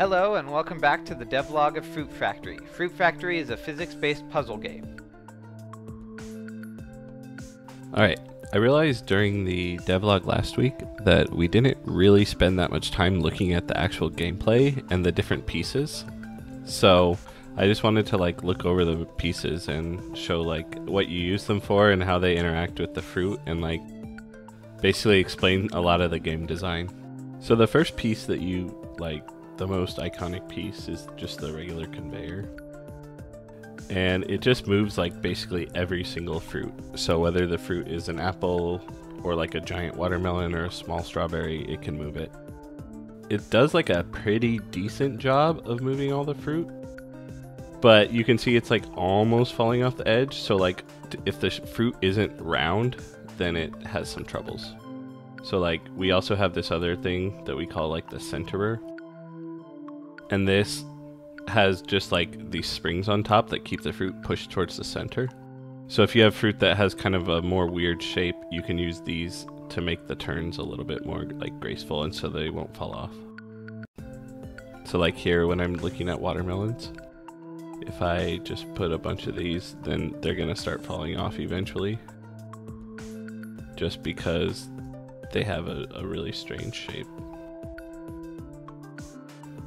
Hello and welcome back to the devlog of Fruit Factory. Fruit Factory is a physics-based puzzle game. Alright, I realized during the devlog last week that we didn't really spend that much time looking at the actual gameplay and the different pieces. So I just wanted to look over the pieces and show what you use them for and how they interact with the fruit and basically explain a lot of the game design. So the first piece that you the most iconic piece is just the regular conveyor. And it just moves basically every single fruit. So whether the fruit is an apple or a giant watermelon or a small strawberry, it can move it. It does a pretty decent job of moving all the fruit. But you can see it's almost falling off the edge. So if the fruit isn't round, then it has some troubles. So we also have this other thing that we call the centerer. And this has just these springs on top that keep the fruit pushed towards the center. So if you have fruit that has kind of a more weird shape, you can use these to make the turns a little bit more graceful and so they won't fall off. So here when I'm looking at watermelons, if I just put a bunch of these, then they're gonna start falling off eventually. Just because they have a really strange shape.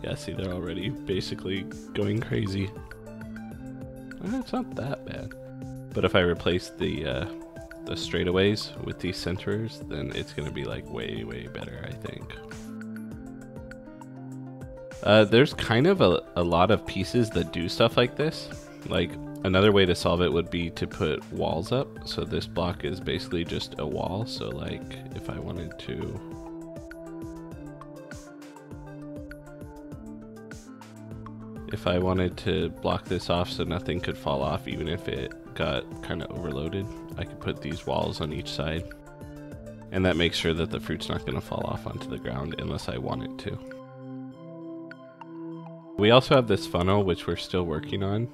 Yeah, see, they're already basically going crazy. It's not that bad. But if I replace the straightaways with these centers, then it's going to be way better, I think. There's kind of a lot of pieces that do stuff like this. Another way to solve it would be to put walls up. So this block is basically just a wall. So if I wanted to... If I wanted to block this off so nothing could fall off, even if it got kind of overloaded, I could put these walls on each side. And that makes sure that the fruit's not going to fall off onto the ground unless I want it to. We also have this funnel, which we're still working on,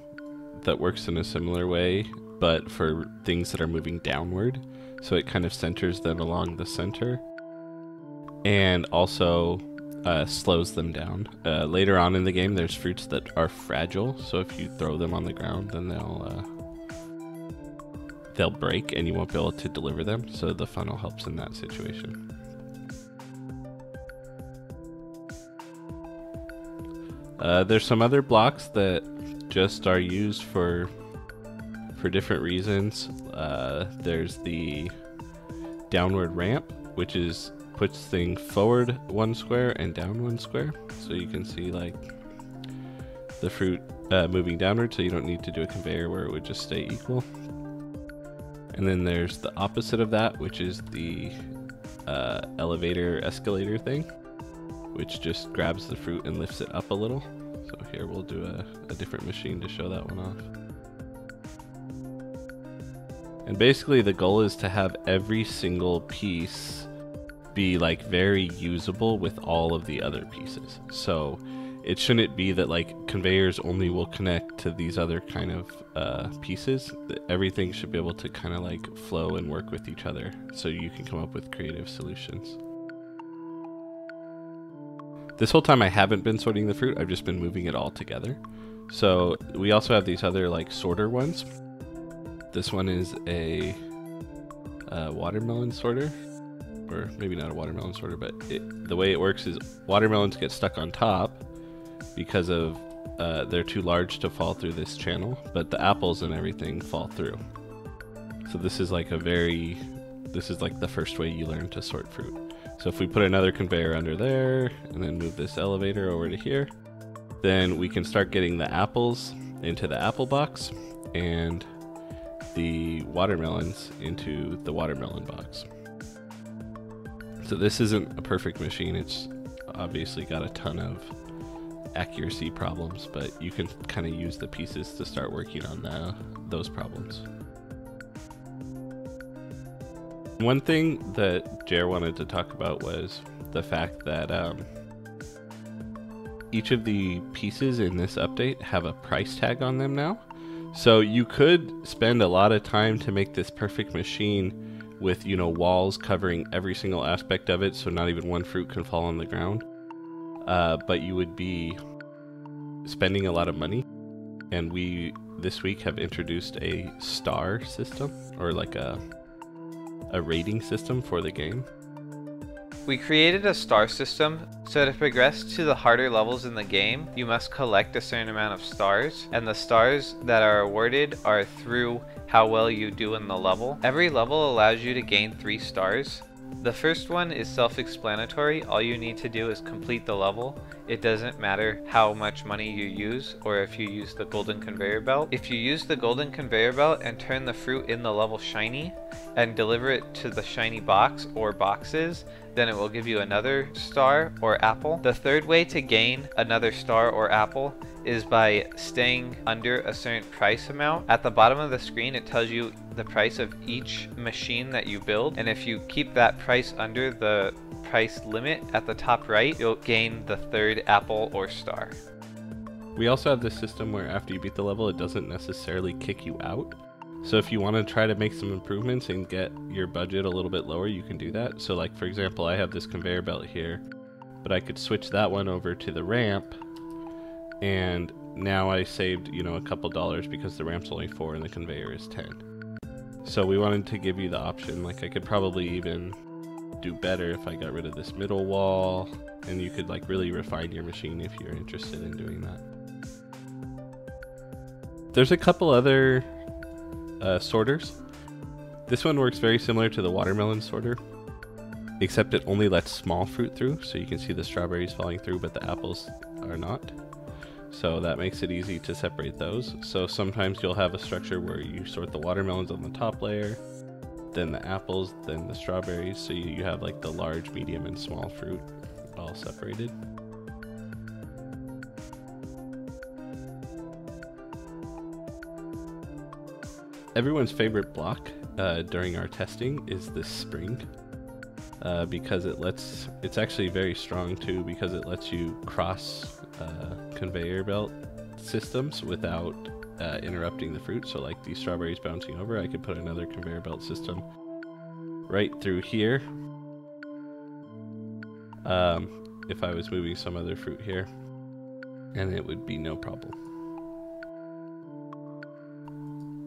that works in a similar way, but for things that are moving downward. So it kind of centers them along the center. And also... slows them down. Later on in the game, there's fruits that are fragile, so if you throw them on the ground, then they'll break and you won't be able to deliver them, so the funnel helps in that situation. There's some other blocks that just are used for different reasons. There's the downward ramp, which is puts things forward one square and down one square, so you can see the fruit moving downward, so you don't need to do a conveyor where it would just stay equal. And then there's the opposite of that, which is the elevator escalator thing, which just grabs the fruit and lifts it up a little. So here we'll do a different machine to show that one off. And basically the goal is to have every single piece be very usable with all of the other pieces. So it shouldn't be that conveyors only will connect to these other kind of pieces. Everything should be able to kind of flow and work with each other, so you can come up with creative solutions. This whole time I haven't been sorting the fruit, I've just been moving it all together. So we also have these other sorter ones. This one is a watermelon sorter. Or maybe not a watermelon sorter, but the way it works is watermelons get stuck on top because of they're too large to fall through this channel, but the apples and everything fall through. So this is the first way you learn to sort fruit. So if we put another conveyor under there and then move this elevator over to here, then we can start getting the apples into the apple box and the watermelons into the watermelon box. So this isn't a perfect machine, it's obviously got a ton of accuracy problems, but you can kind of use the pieces to start working on those problems. One thing that Jer wanted to talk about was the fact that each of the pieces in this update have a price tag on them now. So you could spend a lot of time to make this perfect machine with, walls covering every single aspect of it, so not even one fruit can fall on the ground. But you would be spending a lot of money, and we this week have introduced a star system, or like a rating system for the game. We created a star system, so to progress to the harder levels in the game, you must collect a certain amount of stars, and the stars that are awarded are through how well you do in the level. Every level allows you to gain 3 stars. The first one is self-explanatory. All you need to do is complete the level. It doesn't matter how much money you use or if you use the golden conveyor belt. If you use the golden conveyor belt and turn the fruit in the level shiny and deliver it to the shiny box or boxes, then it will give you another star or apple. The third way to gain another star or apple is by staying under a certain price amount. At the bottom of the screen it tells you the price of each machine that you build, and if you keep that price under the price limit at the top right, you'll gain the third apple or star. We also have this system where after you beat the level, it doesn't necessarily kick you out. So if you want to try to make some improvements and get your budget a little bit lower, you can do that. So like for example, I have this conveyor belt here, but I could switch that one over to the ramp, and now I saved, you know, a couple dollars because the ramp's only 4 and the conveyor is 10. So we wanted to give you the option, like I could probably even do better if I got rid of this middle wall, and you could like really refine your machine if you're interested in doing that. There's a couple other sorters. This one works very similar to the watermelon sorter, except it only lets small fruit through, so you can see the strawberries falling through but the apples are not. So that makes it easy to separate those. So sometimes you'll have a structure where you sort the watermelons on the top layer, then the apples, then the strawberries, so you have like the large, medium, and small fruit all separated. Everyone's favorite block during our testing is this spring, because it's actually very strong too, because it lets you cross conveyor belt systems without interrupting the fruit. So like these strawberries bouncing over, I could put another conveyor belt system right through here if I was moving some other fruit here, and it would be no problem.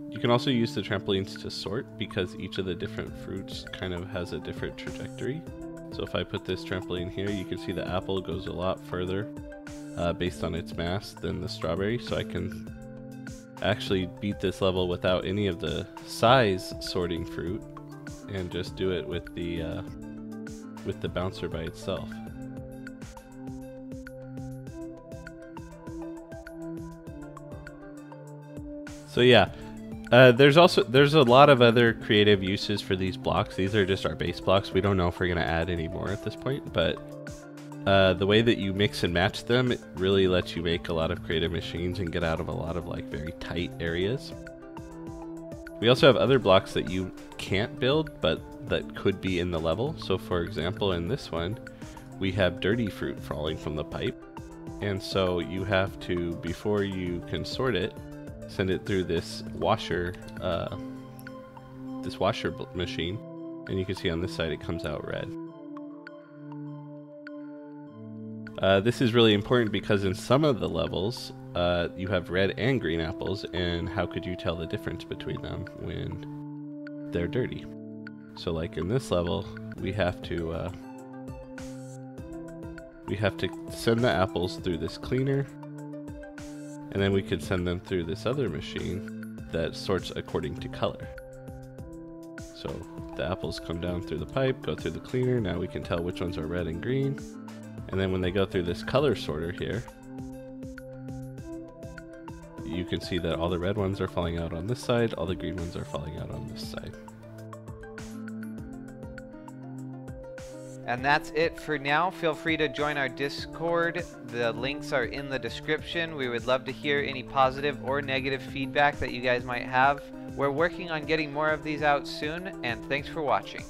You can also use the trampolines to sort, because each of the different fruits kind of has a different trajectory. So if I put this trampoline here, you can see the apple goes a lot further based on its mass than the strawberry. So I can actually beat this level without any of the size sorting fruit and just do it with the bouncer by itself. So yeah. There's a lot of other creative uses for these blocks. These are just our base blocks. We don't know if we're going to add any more at this point, but the way that you mix and match them, it really lets you make a lot of creative machines and get out of a lot of like very tight areas. We also have other blocks that you can't build, but that could be in the level. So for example, in this one, we have dirty fruit falling from the pipe. And so you have to, before you can sort it, send it through this washer machine, and you can see on this side it comes out red. This is really important because in some of the levels you have red and green apples, and how could you tell the difference between them when they're dirty? So like in this level, we have to send the apples through this cleaner, and then we could send them through this other machine that sorts according to color. So the apples come down through the pipe, go through the cleaner, now we can tell which ones are red and green. And then when they go through this color sorter here, you can see that all the red ones are falling out on this side, all the green ones are falling out on this side. And that's it for now. Feel free to join our Discord. The links are in the description. We would love to hear any positive or negative feedback that you guys might have. We're working on getting more of these out soon, and thanks for watching.